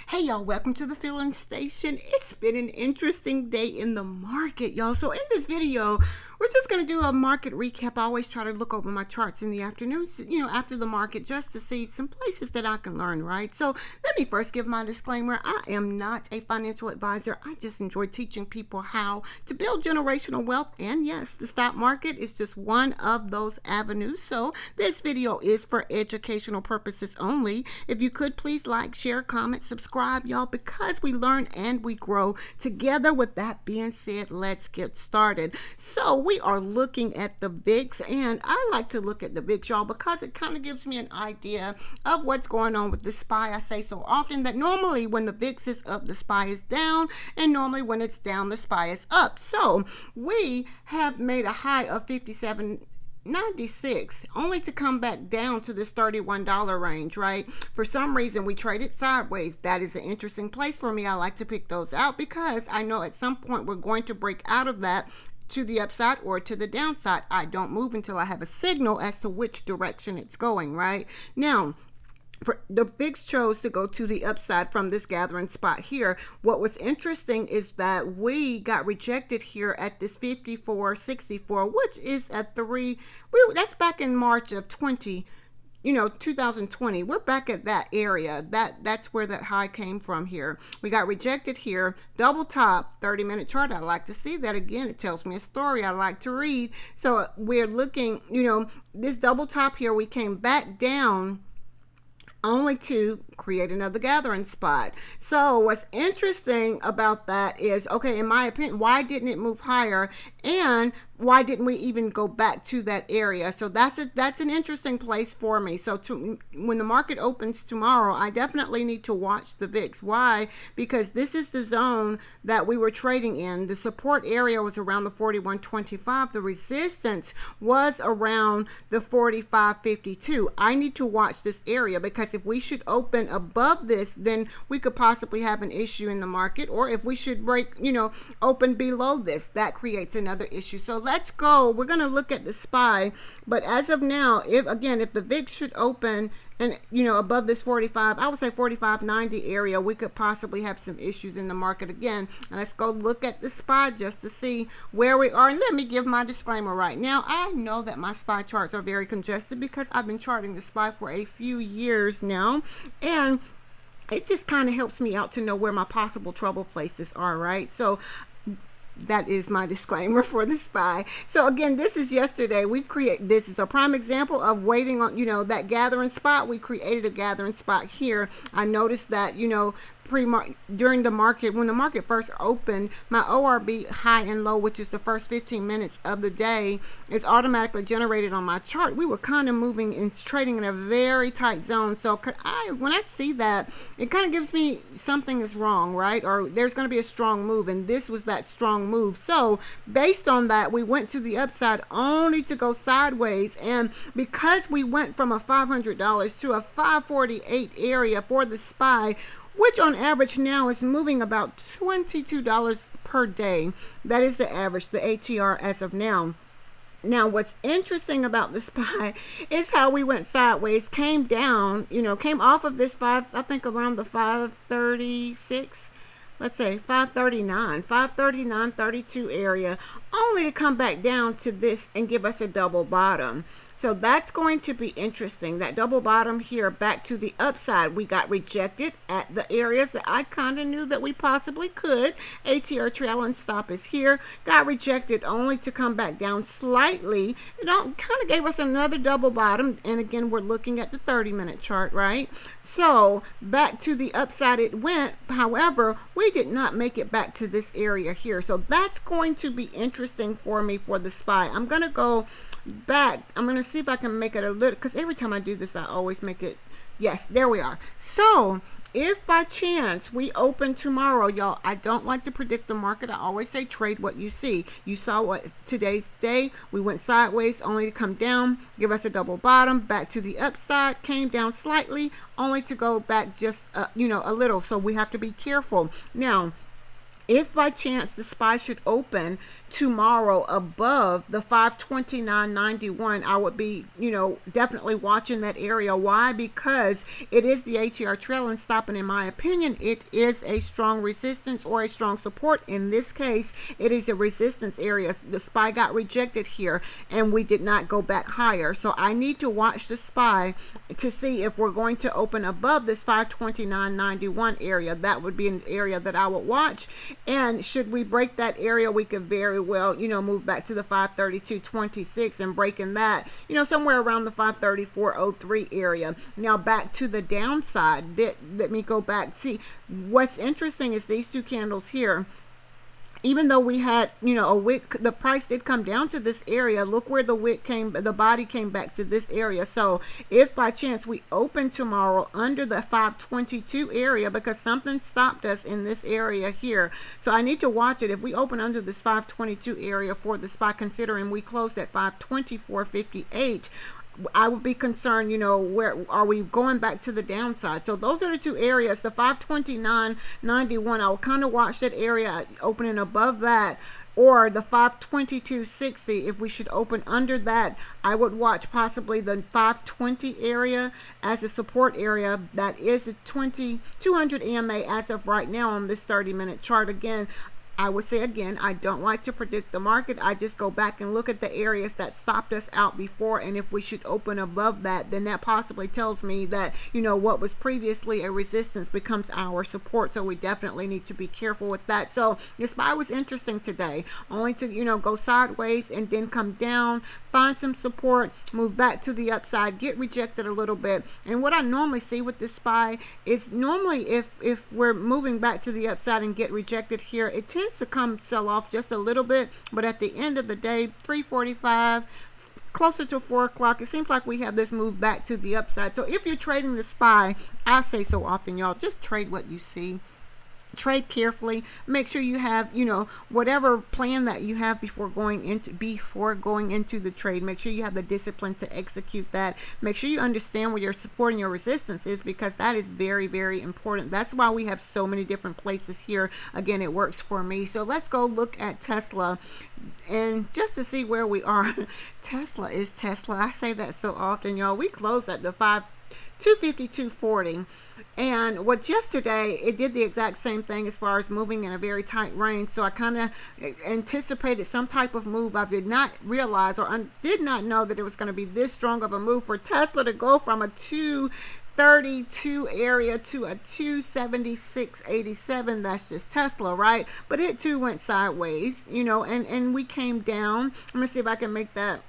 Hey y'all, welcome to the Filling Station. It's been an interesting day in the market, y'all. So in this video, we're just going to do a market recap. I always try to look over my charts in the afternoons, after the market, just to see some places that I can learn, right? So let me first give my disclaimer. I am not a financial advisor. I just enjoy teaching people how to build generational wealth. And yes, the stock market is just one of those avenues. So this video is for educational purposes only. If you could please like, share, comment, subscribe, y'all, because we learn and we grow together. With that being said, let's get started. So we are looking at the VIX, and I like to look at the VIX, y'all, because it kind of gives me an idea of what's going on with the SPY. I say so often that normally when the VIX is up, the SPY is down, and normally when it's down, the SPY is up. So we have made a high of 57.96 only to come back down to this $31 range, right? For some reason we traded sideways. That is an interesting place for me. I like to pick those out because I know at some point we're going to break out of that to the upside or to the downside. I don't move until I have a signal as to which direction it's going, right? Now, the VIX chose to go to the upside from this gathering spot here. What was interesting is that we got rejected here at this 54.64, which is at that's back in March of 2020. We're back at that area. That's where that high came from here. We got rejected here. Double top, 30-minute chart. I like to see that again. It tells me a story I like to read. So we're looking, this double top here, we came back down only to create another gathering spot. So what's interesting about that is, okay, in my opinion, why didn't it move higher, and why didn't we even go back to that area? So that's an interesting place for me. So when the market opens tomorrow, I definitely need to watch the VIX. Why? Because this is the zone that we were trading in. The support area was around the 41.25. The resistance was around the 45.52. I need to watch this area, because if we should open above this, then we could possibly have an issue in the market. Or if we should break, open below this, that creates another issue. So let's go. We're going to look at the SPY. But as of now, if the VIX should open and, above this 45, I would say 45.90 area, we could possibly have some issues in the market again. And let's go look at the SPY just to see where we are. And let me give my disclaimer right now. I know that my SPY charts are very congested because I've been charting the SPY for a few years now. And it just kind of helps me out to know where my possible trouble places are, right? So that is my disclaimer for the SPY. So again, this is yesterday. This is a prime example of waiting on, that gathering spot. We created a gathering spot here. I noticed that, during the market, when the market first opened, my ORB high and low, which is the first 15 minutes of the day, is automatically generated on my chart. We were kind of moving and trading in a very tight zone. So when I see that, it kind of gives me something is wrong, right? Or there's going to be a strong move, and this was that strong move. So based on that, we went to the upside only to go sideways. And because we went from a $500 to a $548 area for the SPY, which on average now is moving about $22 per day. That is the average, the ATR as of now. Now, what's interesting about the SPY is how we went sideways, came down, came off of this I think around the 536, let's say 539.32 area, only to come back down to this and give us a double bottom. So that's going to be interesting. That double bottom here back to the upside. We got rejected at the areas that I kind of knew that we possibly could. ATR trail and stop is here. Got rejected only to come back down slightly. It kind of gave us another double bottom. And again, we're looking at the 30-minute chart, right? So back to the upside it went. However, we did not make it back to this area here. So that's going to be interesting for me for the SPY. I'm going to go back. I'm going to see if I can make it a little, because every time I do this, I always make it. Yes, there we are. So if by chance we open tomorrow, y'all, I don't like to predict the market. I always say trade what you see. You saw what today's day. We went sideways only to come down, give us a double bottom, back to the upside, came down slightly only to go back just a little. So we have to be careful. Now, If by chance the SPY should open tomorrow above the 529.91, I would be, definitely watching that area. Why? Because it is the ATR trailing stop, and in my opinion, it is a strong resistance or a strong support. In this case, it is a resistance area. The SPY got rejected here, and we did not go back higher. So I need to watch the SPY to see if we're going to open above this 529.91 area. That would be an area that I would watch. And should we break that area, we could very well, move back to the 532.26 and breaking that, somewhere around the 534.03 area. Now back to the downside. Let me go back. See, what's interesting is these two candles here. Even though we had, a wick, the price did come down to this area. Look where the body came back to this area. So if by chance we open tomorrow under the 522 area, because something stopped us in this area here. So I need to watch it. If we open under this 522 area for the SPY, considering we closed at 524.58, I would be concerned, where are we going back to the downside? So those are the two areas. The 529.91, I will kind of watch that area opening above that, or the 522.60. If we should open under that, I would watch possibly the 520 area as a support area. That is a 200 EMA as of right now on this 30-minute chart. Again, I would say again, I don't like to predict the market. I just go back and look at the areas that stopped us out before, and if we should open above that, then that possibly tells me that, what was previously a resistance becomes our support. So we definitely need to be careful with that. So the SPY was interesting today, only to, go sideways and then come down, find some support, move back to the upside, get rejected a little bit. And what I normally see with this SPY is normally if we're moving back to the upside and get rejected here, it tends to come sell off just a little bit, but at the end of the day, 3:45, closer to 4 o'clock, it seems like we have this move back to the upside. So if you're trading the SPY, I say so often, y'all, just trade what you see. Trade carefully. Make sure you have, whatever plan that you have before going into the trade. Make sure you have the discipline to execute that. Make sure you understand where your support and your resistance is, because that is very, very important. That's why we have so many different places here. Again, it works for me. So let's go look at Tesla, and just to see where we are. Tesla is Tesla. I say that so often, y'all. We closed at the 252.40, and what yesterday it did the exact same thing as far as moving in a very tight range. So I kind of anticipated some type of move. I did not realize or did not know that it was going to be this strong of a move for Tesla to go from a 232 area to a 276.87. That's just Tesla, right? But it too went sideways, and we came down. Let me see if I can make that.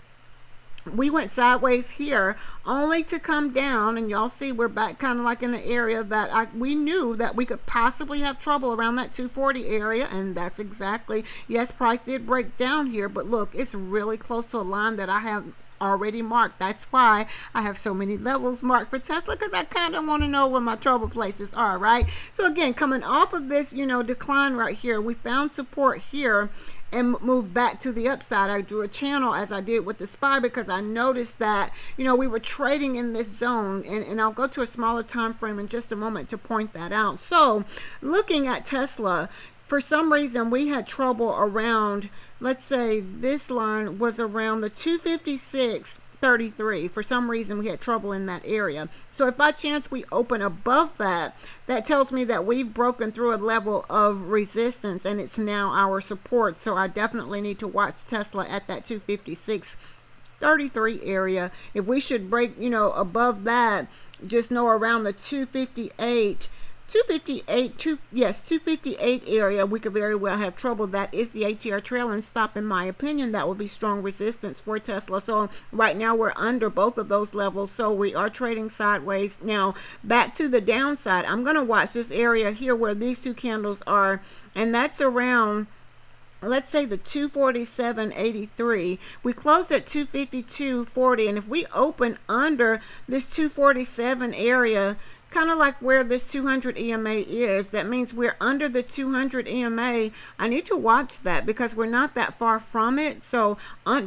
We went sideways here only to come down, and y'all see we're back kind of like in the area that we knew that we could possibly have trouble around that 240 area, and that's exactly, yes, price did break down here, but look, it's really close to a line that I have already marked. That's why I have so many levels marked for Tesla, because I kind of want to know where my trouble places are, right? So again, coming off of this, decline right here, we found support here and moved back to the upside. I drew a channel as I did with the SPY, because I noticed that, we were trading in this zone, and I'll go to a smaller time frame in just a moment to point that out. So looking at Tesla, for some reason we had trouble around, let's say this line was around the 256.33. For some reason we had trouble in that area. So if by chance we open above that, that tells me that we've broken through a level of resistance, and it's now our support. So I definitely need to watch Tesla at that 256.33 area. If we should break, above that, just know around the 258 area, we could very well have trouble. That is the ATR trailing stop. In my opinion, that would be strong resistance for Tesla. So right now we're under both of those levels, so we are trading sideways. Now back to the downside, I'm going to watch this area here where these two candles are, and that's around, let's say, the 247.83. We closed at 252.40, and if we open under this 247 area, kind of like where this 200 EMA is. That means we're under the 200 EMA. I need to watch that because we're not that far from it. So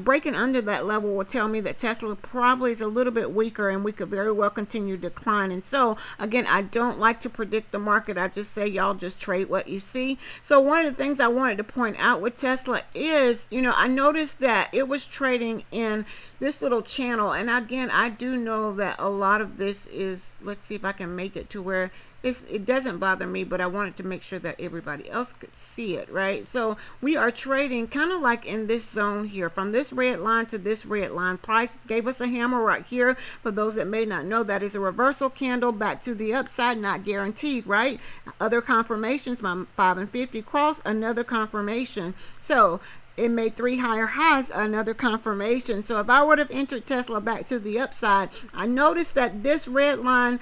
breaking under that level will tell me that Tesla probably is a little bit weaker and we could very well continue declining. So again, I don't like to predict the market. I just say y'all just trade what you see. So one of the things I wanted to point out with Tesla is, I noticed that it was trading in this little channel. And again, I do know that a lot of this is, let's see if I can make it to where it doesn't bother me, but I wanted to make sure that everybody else could see it, right? So we are trading kind of like in this zone here, from this red line to this red line. Price gave us a hammer right here. For those that may not know, that is a reversal candle back to the upside, not guaranteed, right? Other confirmations, my 5 and 50 cross, another confirmation. So it made 3 higher highs, another confirmation. So if I would have entered Tesla back to the upside, I noticed that this red line,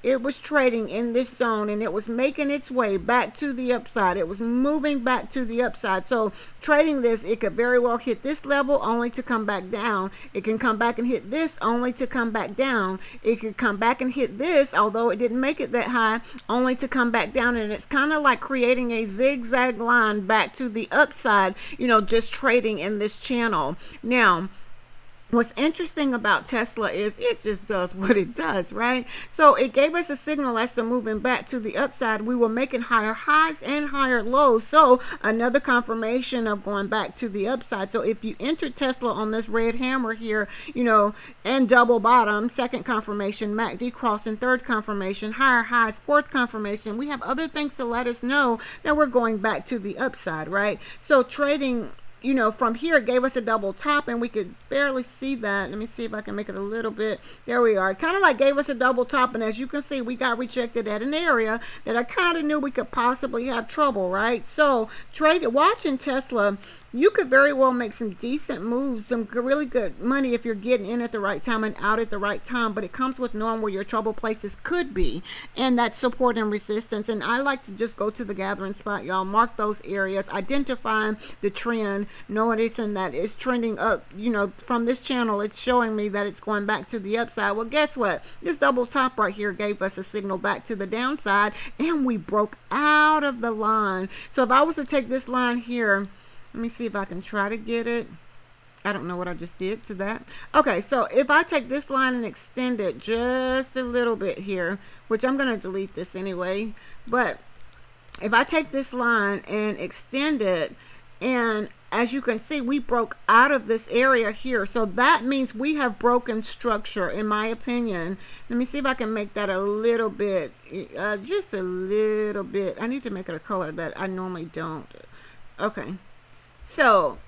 it was trading in this zone and it was making its way back to the upside. It was moving back to the upside. So trading this, it could very well hit this level only to come back down. It can come back and hit this only to come back down. It could come back and hit this, although it didn't make it that high, only to come back down. And it's kind of like creating a zigzag line back to the upside, just trading in this channel. Now, what's interesting about Tesla is it just does what it does, right? So it gave us a signal as to moving back to the upside. We were making higher highs and higher lows. So another confirmation of going back to the upside. So if you enter Tesla on this red hammer here, and double bottom, second confirmation, MACD crossing, third confirmation, higher highs, fourth confirmation, we have other things to let us know that we're going back to the upside, right? So trading, from here, it gave us a double top and we could barely see that. Let me see if I can make it a little bit. There we are. Kind of like gave us a double top. And as you can see, we got rejected at an area that I kind of knew we could possibly have trouble, right? So watching Tesla, you could very well make some decent moves, some really good money if you're getting in at the right time and out at the right time. But it comes with knowing where your trouble places could be. And that's support and resistance. And I like to just go to the gathering spot, y'all. Mark those areas, identifying the trend, noticing that it's trending up, from this channel. It's showing me that it's going back to the upside. Well, guess what? This double top right here gave us a signal back to the downside and we broke out of the line. So if I was to take this line here, let me see if I can try to get it. I don't know what I just did to that. Okay, so if I take this line and extend it just a little bit here, which I'm going to delete this anyway, but if I take this line and extend it, and as you can see, we broke out of this area here. So that means we have broken structure, in my opinion. Let me see if I can make that a little bit, just a little bit. I need to make it a color that I normally don't. Okay. So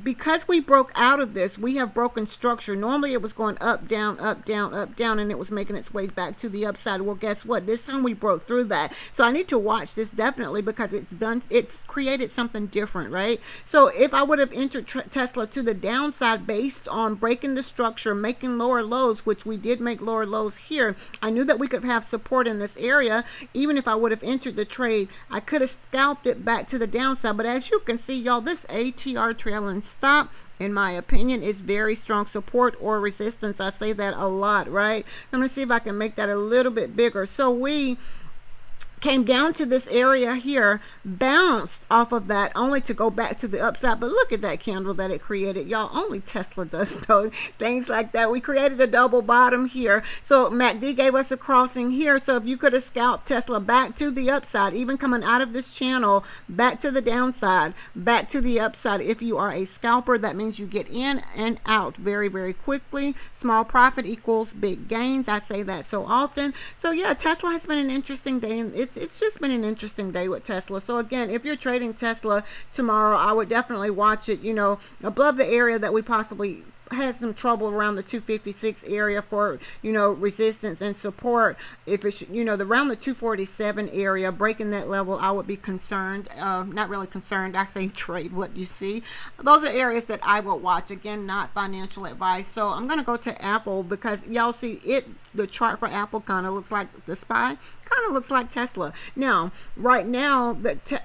because we broke out of this, we have broken structure. Normally it was going up, down, up, down, up, down, and it was making its way back to the upside. Well, guess what? This time we broke through that. So I need to watch this definitely because it's created something different, right? So if I would have entered Tesla to the downside based on breaking the structure, making lower lows, which we did make lower lows here, I knew that we could have support in this area. Even if I would have entered the trade, I could have scalped it back to the downside. But as you can see, y'all, this ATR trailing stop, in my opinion, is very strong support or resistance. I say that a lot, right? I'm going to see if I can make that a little bit bigger. So we came down to this area here, bounced off of that only to go back to the upside. But look at that candle that it created, y'all. Only Tesla does those things like that. We created a double bottom here, so MACD gave us a crossing here. So if you could have scalped Tesla back to the upside, even coming out of this channel back to the downside, back to the upside, if you are a scalper, that means you get in and out very, very quickly. Small profit equals big gains. I say that so often. So yeah, Tesla has been an interesting day, and it's just been an interesting day with Tesla. So again, if you're trading Tesla tomorrow, I would definitely watch it, above the area that we possibly had some trouble around the 256 area for, resistance and support. If it's, around the 247 area, breaking that level, I would be concerned. Not really concerned. I say trade what you see. Those are areas that I would watch. Again, not financial advice. So I'm going to go to Apple because y'all see it. The chart for Apple kind of looks like the SPY, kind of looks like Tesla. Now, right now,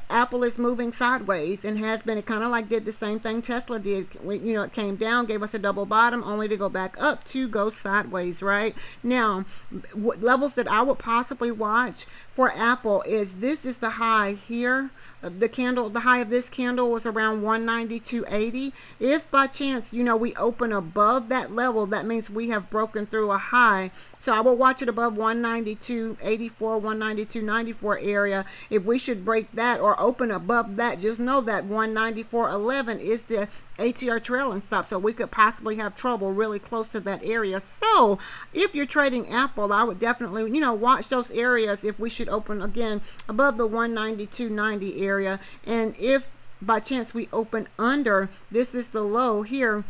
Apple is moving sideways and has been. It kind of like did the same thing Tesla did. It came down, gave us a double double bottom only to go back up to go sideways, right? Now, levels that I would possibly watch for Apple is this is the high here. The high of this candle was around 192.80. If by chance, we open above that level, that means we have broken through a high. So I will watch it above 192.84, 192.94 area. If we should break that or open above that, just know that 194.11 is the ATR trailing stop. So we could possibly have trouble really close to that area. So if you're trading Apple, I would definitely, watch those areas if we should open again above the 192.90 area. And if by chance we open under, this is the low here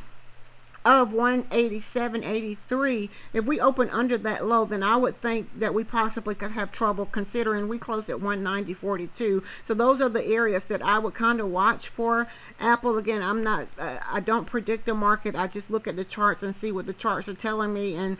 of 187.83. If we open under that low, then I would think that we possibly could have trouble, considering we closed at 190.42. So those are the areas that I would kind of watch for Apple. Again, I don't predict the market. I just look at the charts and see what the charts are telling me, and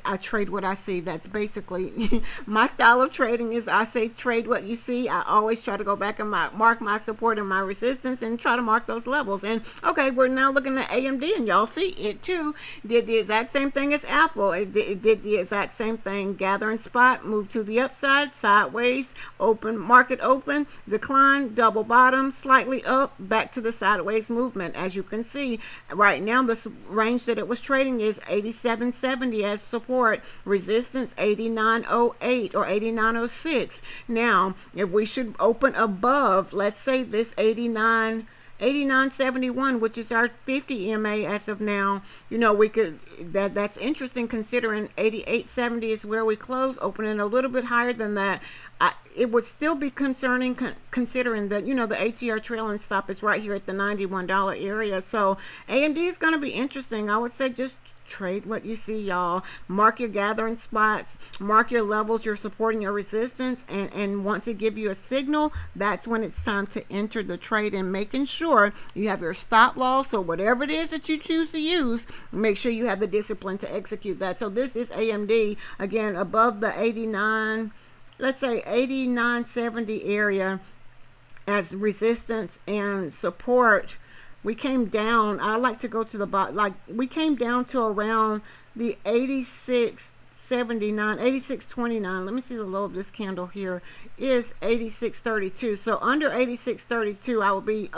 I trade what I see. That's basically my style of trading. Is I say trade what you see. I always try to go back and mark my support and my resistance and try to mark those levels. And okay, we're now looking at AMD, and y'all see it too did the exact same thing as Apple. It did the exact same thing. Gathering spot, move to the upside, sideways, open, market open, decline, double bottom, slightly up, back to the sideways movement. As you can see right now, the range that it was trading is 87.70 as support, resistance 89.08 or 89.06. Now if we should open above, let's say this 89.71, which is our 50 MA as of now, we could, that's interesting considering 88.70 is where we close. Opening a little bit higher than that, it would still be concerning considering that, the ATR trailing stop is right here at the $91 area. So AMD is going to be interesting. I would say just trade what you see, y'all. Mark your gathering spots, mark your levels, your support and your resistance, and once it give you a signal, that's when it's time to enter the trade, and making sure you have your stop loss or whatever it is that you choose to use. Make sure you have the discipline to execute that. So this is AMD, again, above the 89, let's say 89.70 area as resistance and support. We came down, I like to go to the bottom, we came down to around the 86.79, 86.29. Let me see, the low of this candle here is 86.32. So under 86.32, I will be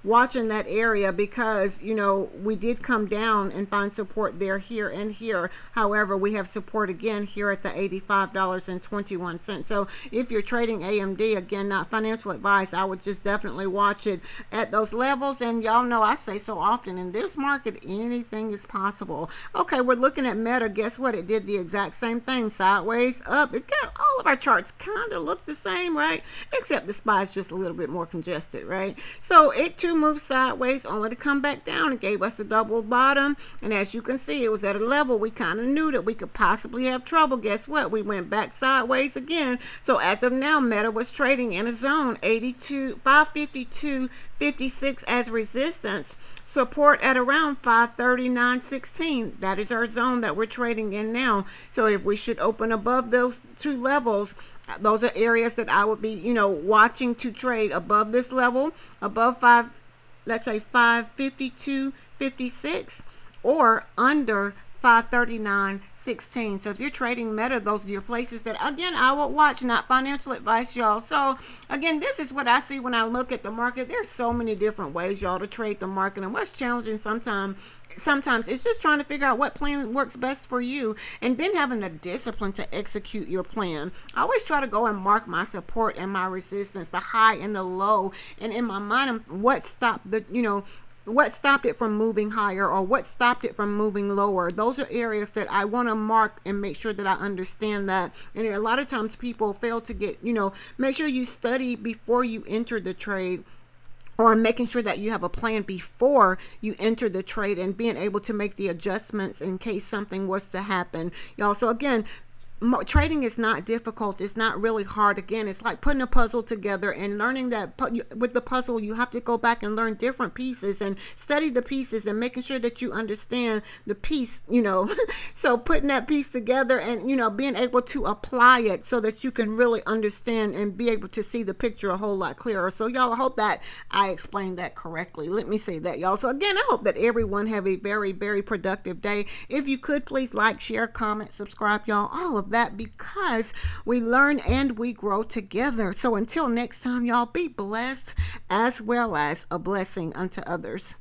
watching that area, because we did come down and find support there, here and here. However, we have support again here at the $85.21. So if you're trading AMD, again, not financial advice, I would just definitely watch it at those levels. And y'all know I say so often, in this market anything is possible. Okay, we're looking at Meta. Guess what? It did the exact same thing, sideways up. It got, all of our charts kind of look the same, right? Except the SPY is just a little bit more congested, right? So it too moved sideways, only to come back down and gave us a double bottom. And as you can see, it was at a level we kind of knew that we could possibly have trouble. Guess what? We went back sideways again. So as of now, Meta was trading in a zone 552.56 as resistance, support at around 539.16. That is our zone that we're trading in now. So if we should open above those two levels, those are areas that I would be, watching to trade above this level, above 552.56, or under 539.16. So if you're trading Meta, those are your places that, again, I would watch. Not financial advice, y'all. So again, this is what I see when I look at the market. There's so many different ways, y'all, to trade the market, and what's challenging sometimes it's just trying to figure out what plan works best for you, and then having the discipline to execute your plan. I always try to go and mark my support and my resistance, the high and the low, and in my mind, what stopped it from moving higher, or what stopped it from moving lower. Those are areas that I want to mark and make sure that I understand that. And a lot of times people fail to get, make sure you study before you enter the trade, or making sure that you have a plan before you enter the trade, and being able to make the adjustments in case something was to happen, y'all. So again, trading is not difficult. It's not really hard. Again, it's like putting a puzzle together and learning that with the puzzle, you have to go back and learn different pieces and study the pieces and making sure that you understand the piece, so putting that piece together and, being able to apply it so that you can really understand and be able to see the picture a whole lot clearer. So y'all, I hope that I explained that correctly. Let me say that, y'all. So again, I hope that everyone have a very, very productive day. If you could, please like, share, comment, subscribe, y'all, all of that, because we learn and we grow together. So until next time, y'all, be blessed as well as a blessing unto others.